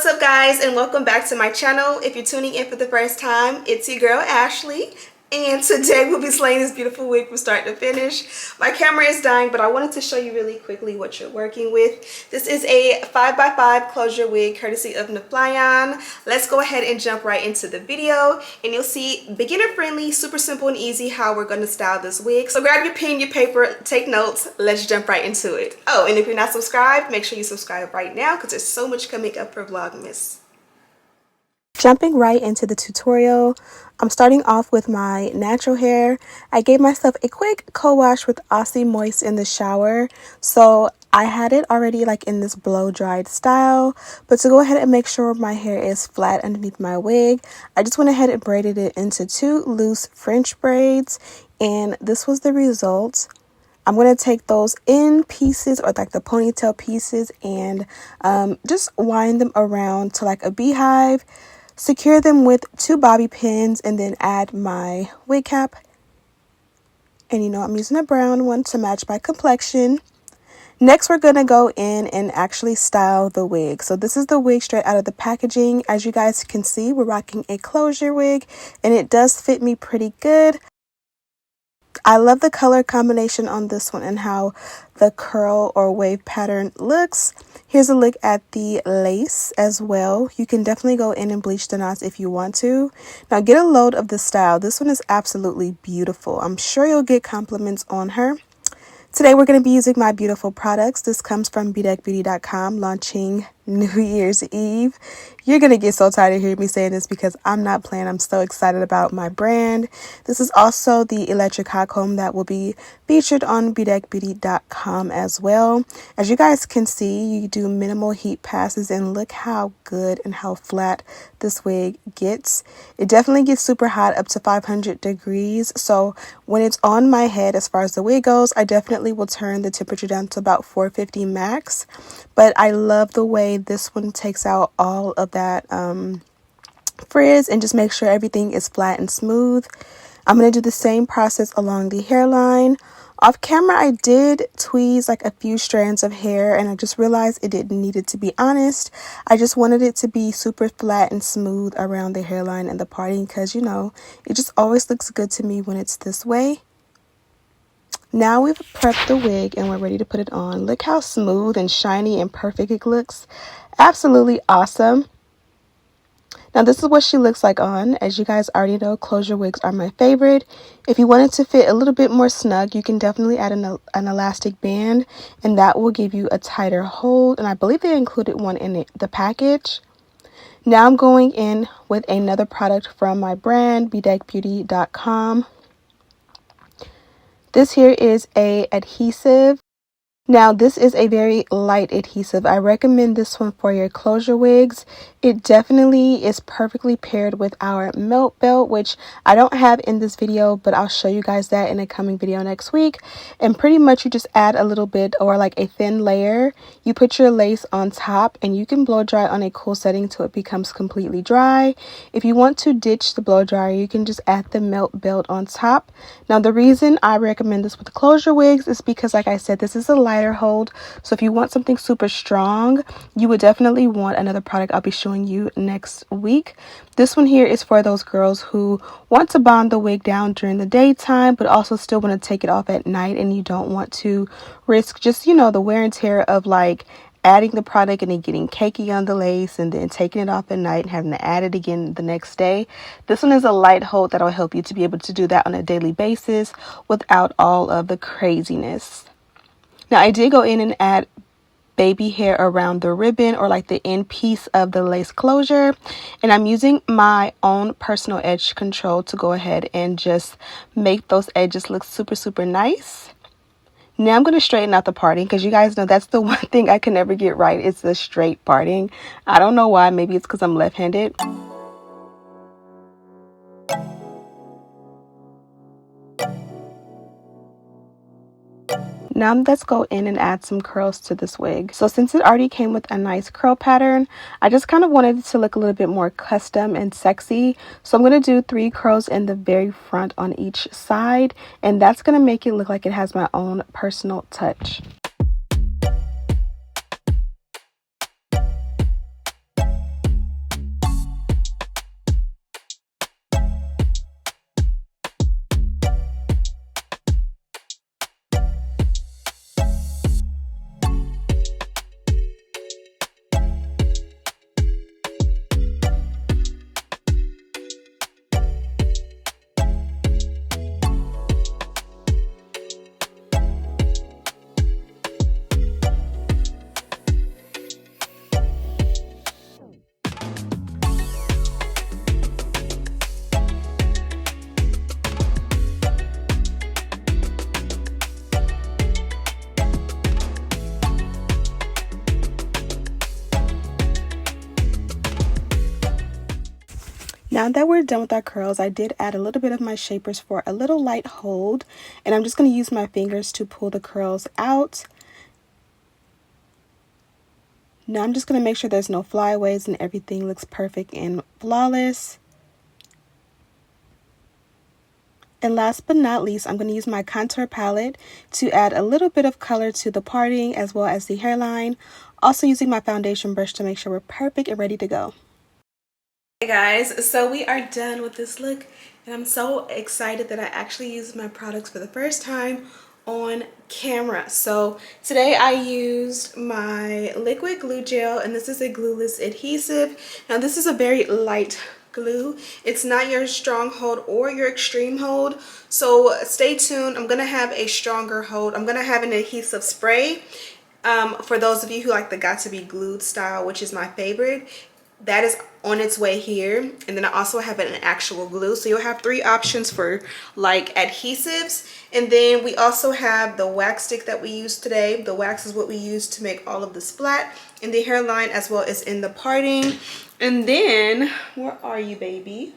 What's up guys, and welcome back to my channel. If you're tuning in for the first time, it's your girl Ashley, and today we'll be slaying this beautiful wig from start to finish. My camera is dying, but I wanted to show you really quickly what you're working with. This is a 5x5 closure wig courtesy of Neflyon. Let's go ahead and jump right into the video, and you'll see beginner friendly, super simple and easy how we're going to style this wig. So grab your pen, your paper, take notes. Let's jump right into it. Oh, and if you're not subscribed, make sure you subscribe right now because there's so much coming up for Vlogmas. Jumping right into the tutorial, I'm starting off with my natural hair. I gave myself a quick co-wash with Aussie Moist in the shower. So I had it already like in this blow dried style, but to go ahead and make sure my hair is flat underneath my wig, I just went ahead and braided it into two loose French braids, and this was the result. I'm going to take those in pieces, or like the ponytail pieces, and just wind them around to like a beehive. Secure them with two bobby pins and then add my wig cap. And you know, I'm using a brown one to match my complexion. Next, we're going to go in and actually style the wig. So this is the wig straight out of the packaging. As you guys can see, we're rocking a closure wig, and it does fit me pretty good. I love the color combination on this one and how the curl or wave pattern looks. Here's a look at the lace as well. You can definitely go in and bleach the knots if you want to. Now get a load of the style. This one is absolutely beautiful. I'm sure you'll get compliments on her. Today we're going to be using my beautiful products. This comes from bedeckbeauty.com, launching New Year's Eve. You're going to get so tired of hearing me saying this because I'm not playing. I'm so excited about my brand. This is also the electric hot comb that will be featured on bedeckbeauty.com as well. As you guys can see, you do minimal heat passes, and look how good and how flat this wig gets. It definitely gets super hot, up to 500 degrees. So when it's on my head, as far as the wig goes, I definitely will turn the temperature down to about 450 max. But I love the way this one takes out all of that frizz and just make sure everything is flat and smooth. I'm going to do the same process along the hairline. Off camera, I did tweeze like a few strands of hair, and I just realized it didn't need it, to be honest. I just wanted it to be super flat and smooth around the hairline and the parting because, you know, it just always looks good to me when it's this way. Now we've prepped the wig and we're ready to put it on. Look how smooth and shiny and perfect it looks. Absolutely awesome. Now this is what she looks like on. As you guys already know, closure wigs are my favorite. If you want it to fit a little bit more snug, you can definitely add an elastic band, and that will give you a tighter hold. And I believe they included one in the package. Now I'm going in with another product from my brand, bedeckbeauty.com. This here is a adhesive. Now this is a very light adhesive. I recommend this one for your closure wigs. It definitely is perfectly paired with our melt belt, which I don't have in this video, but I'll show you guys that in a coming video next week. And pretty much you just add a little bit, or like a thin layer. You put your lace on top, and you can blow dry on a cool setting till it becomes completely dry. If you want to ditch the blow dryer, you can just add the melt belt on top. Now the reason I recommend this with closure wigs is because, like I said, this is a lighter hold. So if you want something super strong, you would definitely want another product I'll be showing you next week. This one here is for those girls who want to bond the wig down during the daytime, but also still want to take it off at night, and you don't want to risk just, you know, the wear and tear of like adding the product and then getting cakey on the lace and then taking it off at night and having to add it again the next day. This one is a light hold that will help you to be able to do that on a daily basis without all of the craziness. Now I did go in and add baby hair around the ribbon, or like the end piece of the lace closure, and I'm using my own personal edge control to go ahead and just make those edges look super nice. Now I'm going to straighten out the parting, because you guys know that's the one thing I can never get right, is the straight parting. I don't know why. Maybe it's because I'm left-handed. Now let's go in and add some curls to this wig. So since it already came with a nice curl pattern, I just kind of wanted it to look a little bit more custom and sexy. So I'm going to do 3 curls in the very front on each side, and that's going to make it look like it has my own personal touch. Now that we're done with our curls, I did add a little bit of my shapers for a little light hold, and I'm just going to use my fingers to pull the curls out. Now I'm just going to make sure there's no flyaways and everything looks perfect and flawless. And last but not least, I'm going to use my contour palette to add a little bit of color to the parting as well as the hairline. Also using my foundation brush to make sure we're perfect and ready to go. Hey guys, so we are done with this look, and I'm so excited that I actually used my products for the first time on camera. So today I used my liquid glue gel, and this is a glueless adhesive. Now this is a very light glue. It's not your strong hold or your extreme hold, so stay tuned. I'm gonna have a stronger hold. I'm gonna have an adhesive spray for those of you who like the got to be glued style, which is my favorite. That is on its way here, and then I also have an actual glue, so you'll have 3 options for like adhesives. And then we also have the wax stick that we used today. The wax is what we use to make all of this flat in the hairline as well as in the parting. And then where are you, baby?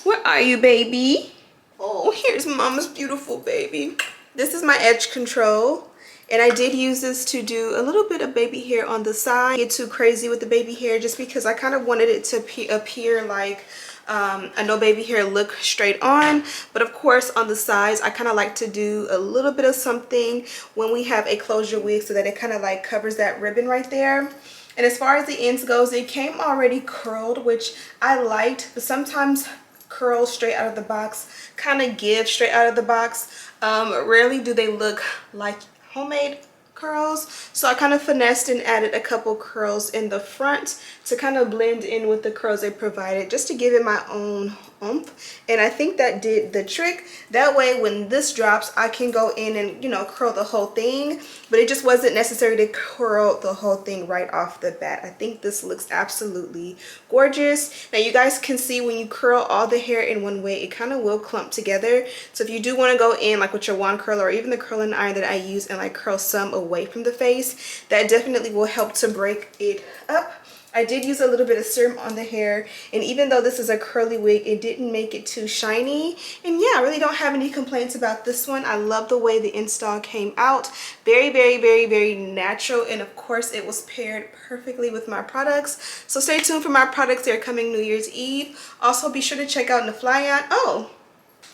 Where are you, baby? Oh, here's mama's beautiful baby. This is my edge control. And I did use this to do a little bit of baby hair on the side. Get too crazy with the baby hair just because I kind of wanted it to appear like a no baby hair look straight on. But of course on the sides I kind of like to do a little bit of something when we have a closure wig so that it kind of like covers that ribbon right there. And as far as the ends goes, it came already curled, which I liked, but sometimes curls straight out of the box kind of give straight out of the box. Rarely do they look like homemade curls, so I kind of finessed and added a couple curls in the front to kind of blend in with the curls they provided, just to give it my own oomph. And I think that did the trick. That way when this drops I can go in and, you know, curl the whole thing, but it just wasn't necessary to curl the whole thing right off the bat. I think this looks absolutely gorgeous. Now you guys can see when you curl all the hair in one way, it kind of will clump together. So if you do want to go in like with your wand curler or even the curling iron that I use and like curl some away from the face, that definitely will help to break it up. I did use a little bit of serum on the hair, and even though this is a curly wig, it didn't make it too shiny. And yeah, I really don't have any complaints about this one. I love the way the install came out. Very, very, very, very natural, and of course it was paired perfectly with my products. So stay tuned for my products. They're coming New Year's Eve. Also be sure to check out Neflyon. Oh,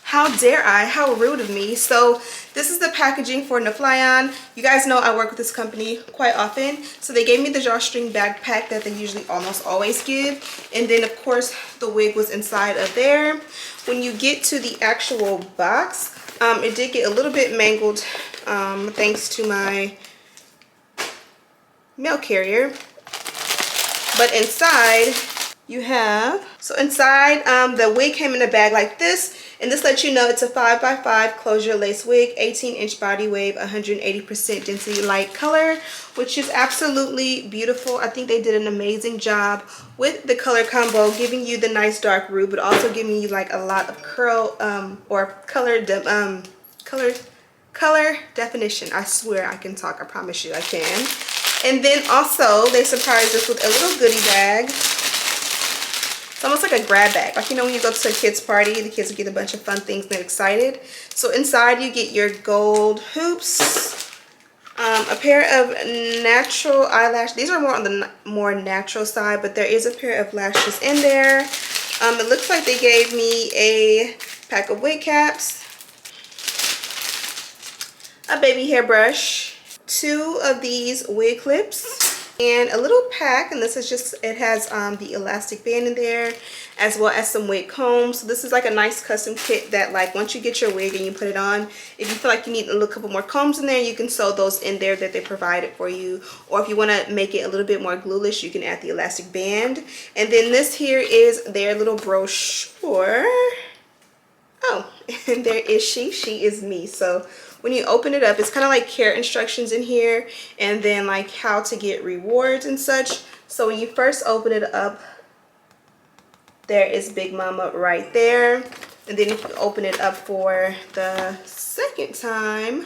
how dare I? How rude of me. So this is the packaging for Neflyon. You guys know I work with this company quite often. So they gave me the drawstring backpack that they usually almost always give. And then of course the wig was inside of there. When you get to the actual box, it did get a little bit mangled thanks to my mail carrier. But inside you have, so inside the wig came in a bag like this. And this lets you know it's a 5x5 closure lace wig, 18-inch body wave, 180% density light color, which is absolutely beautiful. I think they did an amazing job with the color combo, giving you the nice dark root, but also giving you like a lot of curl or color definition. I swear I can talk. I promise you I can. And then also they surprised us with a little goodie bag. It's almost like a grab bag, like, you know, when you go to a kid's party, the kids will get a bunch of fun things and they're excited. So inside you get your gold hoops, a pair of natural eyelash. These are more on the more natural side, but there is a pair of lashes in there. It looks like they gave me a pack of wig caps, a baby hairbrush, 2 of these wig clips, and a little pack. And this is just, it has the elastic band in there as well as some wig combs. So this is like a nice custom kit that, like, once you get your wig and you put it on, if you feel like you need a little couple more combs in there, you can sew those in there that they provided for you. Or if you want to make it a little bit more glueless, you can add the elastic band. And then this here is their little brochure. Oh, and there is she is me. So when you open it up, it's kind of like care instructions in here, and then like how to get rewards and such. So when you first open it up, there is Big Mama right there. And then if you open it up for the second time,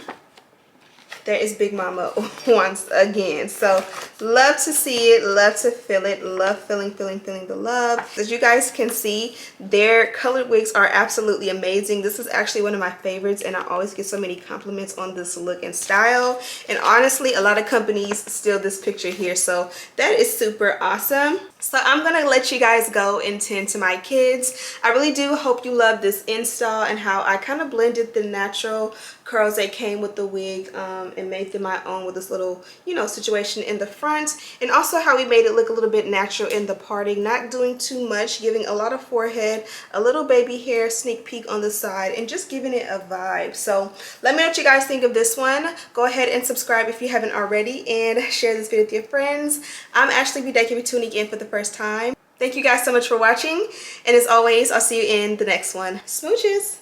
there is Big Mama once again. So love to see it, love to feel it, love feeling the love. As you guys can see, their colored wigs are absolutely amazing. This is actually one of my favorites, and I always get so many compliments on this look and style. And honestly, a lot of companies steal this picture here, so that is super awesome. So I'm gonna let you guys go and tend to my kids. I really do hope you love this install and how I kind of blended the natural curls that came with the wig and made them my own with this little, you know, situation in the front, and also how we made it look a little bit natural in the parting, not doing too much, giving a lot of forehead, a little baby hair, sneak peek on the side, and just giving it a vibe. So let me know what you guys think of this one. Go ahead and subscribe if you haven't already, and share this video with your friends. I'm Ashley Bedeck if you're tuning in for the first time. Thank you guys so much for watching, and as always, I'll see you in the next one. Smooches!